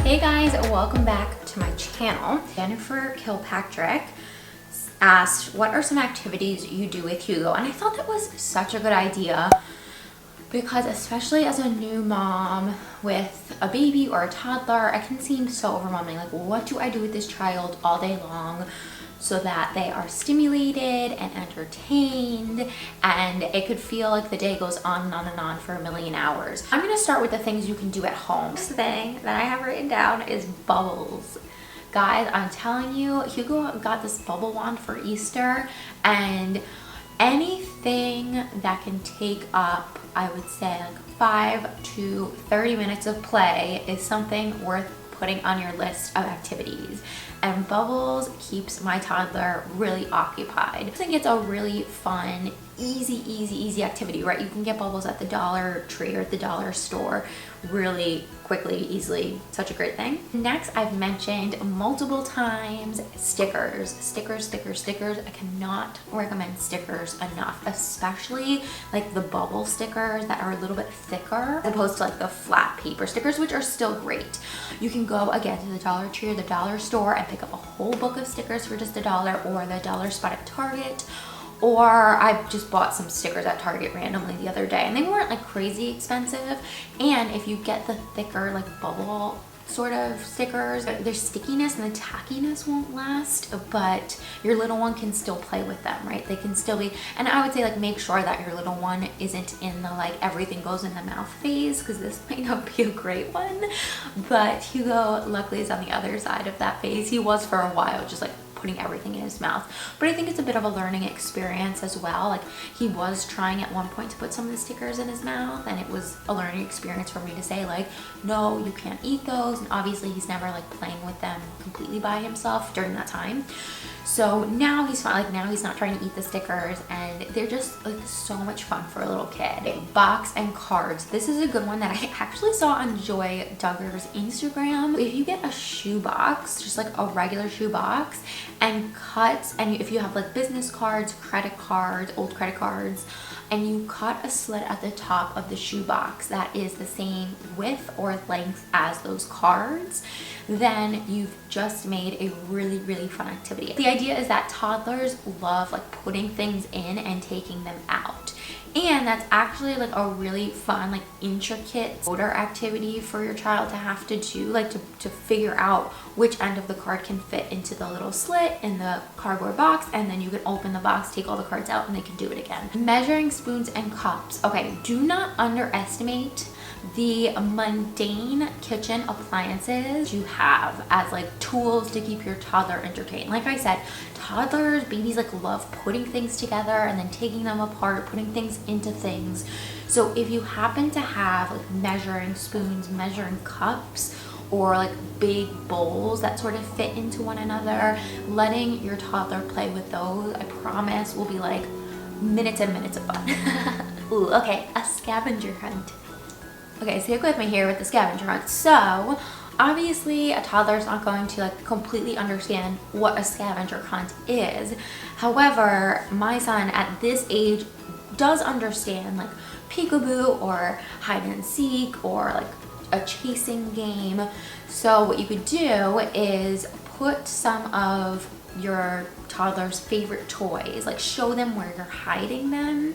Hey guys, welcome back to my channel. Jennifer Kilpatrick asked, what are some activities you do with Hugo? And I thought that was such a good idea because especially as a new mom with a baby or a toddler, it can seem so overwhelming. Like, what do I do with this child all day long so that they are stimulated and entertained, and it could feel like the day goes on and on and on for a million hours. I'm gonna start with the things you can do at home. This thing that I have written down is bubbles. Guys, I'm telling you, Hugo got this bubble wand for Easter, and anything that can take up, I would say, like 5 to 30 minutes of play is something worth putting on your list of activities. And bubbles keeps my toddler really occupied. I think it's a really fun, easy activity, right? You can get bubbles at the Dollar Tree or at the dollar store really quickly, easily. Such a great thing. Next, I've mentioned multiple times stickers. Stickers. I cannot recommend stickers enough, especially like the bubble stickers that are a little bit thicker as opposed to like the flat paper stickers, which are still great. You can go again to the Dollar Tree or the dollar store and pick up a whole book of stickers for just $1, or the dollar spot at Target. Or I just bought some stickers at Target randomly the other day, and they weren't like crazy expensive. And if you get the thicker like bubble sort of stickers, their stickiness and the tackiness won't last, but your little one can still play with them, right? They can still be, and I would say like make sure that your little one isn't in the like everything goes in the mouth phase, because this might not be a great one. But Hugo luckily is on the other side of that phase. He was for a while just like putting everything in his mouth, but I think it's a bit of a learning experience as well. Like, he was trying at one point to put some of the stickers in his mouth, and it was a learning experience for me to say like, no, you can't eat those. And obviously he's never like playing with them completely by himself during that time. So now he's fine. Like, now he's not trying to eat the stickers, and they're just like so much fun for a little kid. Okay, box and cards. This is a good one that I actually saw on Joy Duggar's Instagram. If you get a shoe box, just like a regular shoe box, and cut, and if you have like business cards, credit cards, old credit cards, and you cut a slit at the top of the shoe box that is the same width or length as those cards, then you've just made a really fun activity. The idea is that toddlers love like putting things in and taking them out. And that's actually like a really fun, like intricate motor activity for your child to have to do, like to figure out which end of the card can fit into the little slit in the cardboard box, and then you can open the box, take all the cards out, and they can do it again. Measuring spoons and cups. Okay, do not underestimate the mundane kitchen appliances you have as like tools to keep your toddler entertained. Like I said, toddlers, babies like love putting things together and then taking them apart, putting things into things. So if you happen to have like measuring spoons, measuring cups, or like big bowls that sort of fit into one another, letting your toddler play with those, I promise, will be like minutes and minutes of fun. Ooh, okay, a scavenger hunt. Okay, stick with me here with the scavenger hunt. So obviously a toddler is not going to like completely understand what a scavenger hunt is. However, my son at this age does understand like peekaboo or hide and seek or like a chasing game. So what you could do is put some of your toddler's favorite toys, like show them where you're hiding them,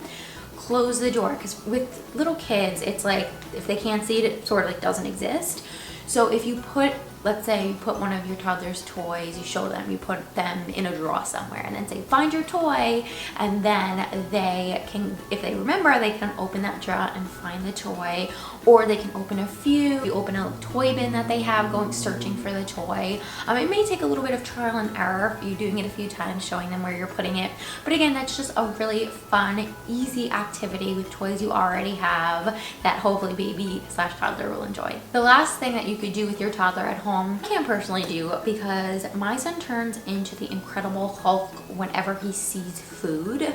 close the door, because with little kids it's like if they can't see it, it sort of like doesn't exist. So if you put, let's say you put one of your toddler's toys, you show them, you put them in a drawer somewhere, and then say find your toy, and then they can, if they remember, they can open that drawer and find the toy. Or they can open a PHEW, you open a toy bin that they have, going searching for the toy. It may take a little bit of trial and error, you doing it a few times, showing them where you're putting it. But again, that's just a really fun, easy activity with toys you already have that hopefully baby / toddler will enjoy. The last thing that you could do with your toddler at home, I can't personally do because my son turns into the Incredible Hulk whenever he sees food.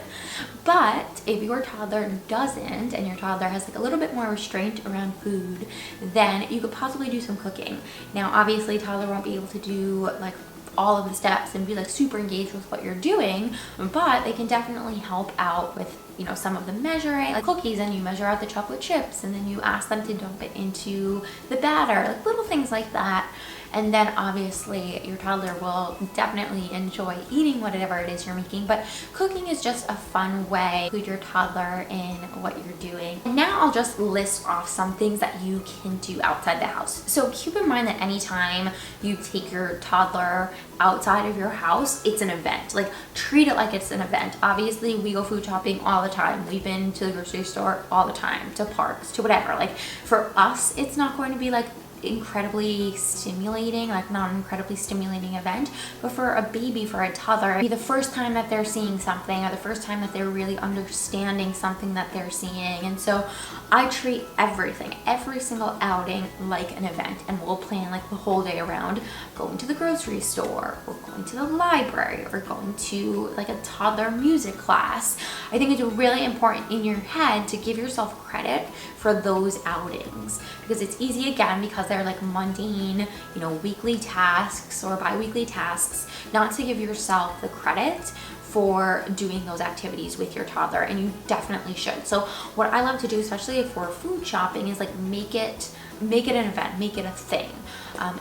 But if your toddler doesn't, and your toddler has like a little bit more restraint around food, then you could possibly do some cooking. Now obviously toddler won't be able to do like all of the steps and be like super engaged with what you're doing, but they can definitely help out with you know, some of the measuring, like cookies, and you measure out the chocolate chips, and then you ask them to dump it into the batter, like little things like that. And then obviously your toddler will definitely enjoy eating whatever it is you're making, but cooking is just a fun way to include your toddler in what you're doing. And now I'll just list off some things that you can do outside the house. So keep in mind that anytime you take your toddler outside of your house, it's an event. Like, treat it like it's an event. Obviously, we go food shopping all the time. We've been to the grocery store all the time, to parks, to whatever. Like, for us, it's not going to be like incredibly stimulating, like not an incredibly stimulating event, but for a baby, for a toddler, it'd be the first time that they're seeing something, or the first time that they're really understanding something that they're seeing. And so I treat everything, every single outing, like an event, and we'll plan like the whole day around going to the grocery store, or going to the library, or going to like a toddler music class. I think it's really important in your head to give yourself credit for those outings, because it's easy, again, because they're like mundane, you know, weekly tasks or bi-weekly tasks, not to give yourself the credit for doing those activities with your toddler, and you definitely should. So what I love to do, especially if we're food shopping, is like make it an event, make it a thing.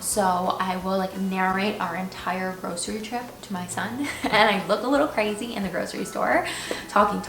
So I will like narrate our entire grocery trip to my son, and I look a little crazy in the grocery store, talking,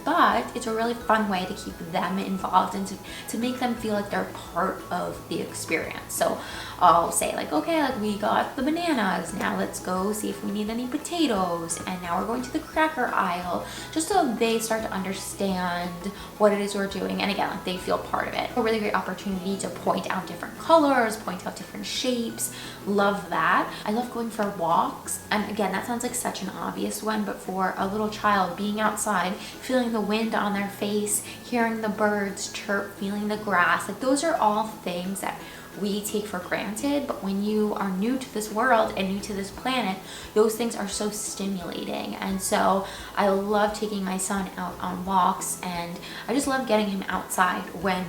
but it's a really fun way to keep them involved and to make them feel like they're part of the experience. So I'll say like, okay, like we got the bananas, now let's go see if we need any potatoes, and now we're going to the cracker aisle, just so they start to understand what it is we're doing, and again, like they feel part of it. A really great opportunity to point out different colors, point out different shapes. Love that. I love going for walks, and again, that sounds like such an obvious one, but for a little child, being outside, feeling the wind on their face, hearing the birds chirp, feeling the grass, like those are all things that we take for granted, but when you are new to this world and new to this planet, those things are so stimulating. And so I love taking my son out on walks, and I just love getting him outside when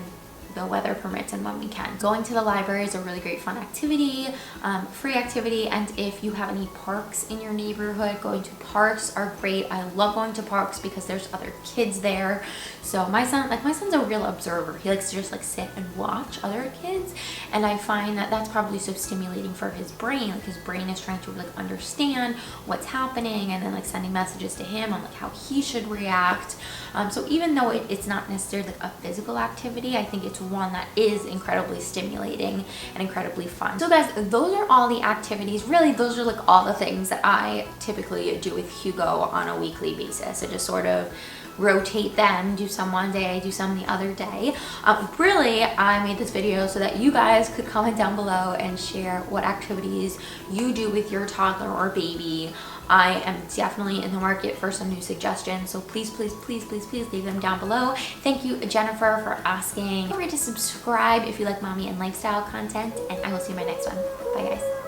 the weather permits and when we can. Going to the library is a really great fun activity, free activity, and if you have any parks in your neighborhood, going to parks are great. I love going to parks because there's other kids there. So my son's a real observer. He likes to just like sit and watch other kids, and I find that that's probably so stimulating for his brain. Like his brain is trying to like understand what's happening, and then like sending messages to him on like how he should react. So even though it's not necessarily like a physical activity, I think it's one that is incredibly stimulating and incredibly fun. So guys, those are all the activities. Really, those are like all the things that I typically do with Hugo on a weekly basis. I just sort of rotate them, do some one day, do some the other day. Really, I made this video so that you guys could comment down below and share what activities you do with your toddler or baby. I am definitely in the market for some new suggestions, so please leave them down below. Thank you, Jennifer, for asking. Don't forget to subscribe if you like mommy and lifestyle content, and I will see you in my next one. Bye, guys.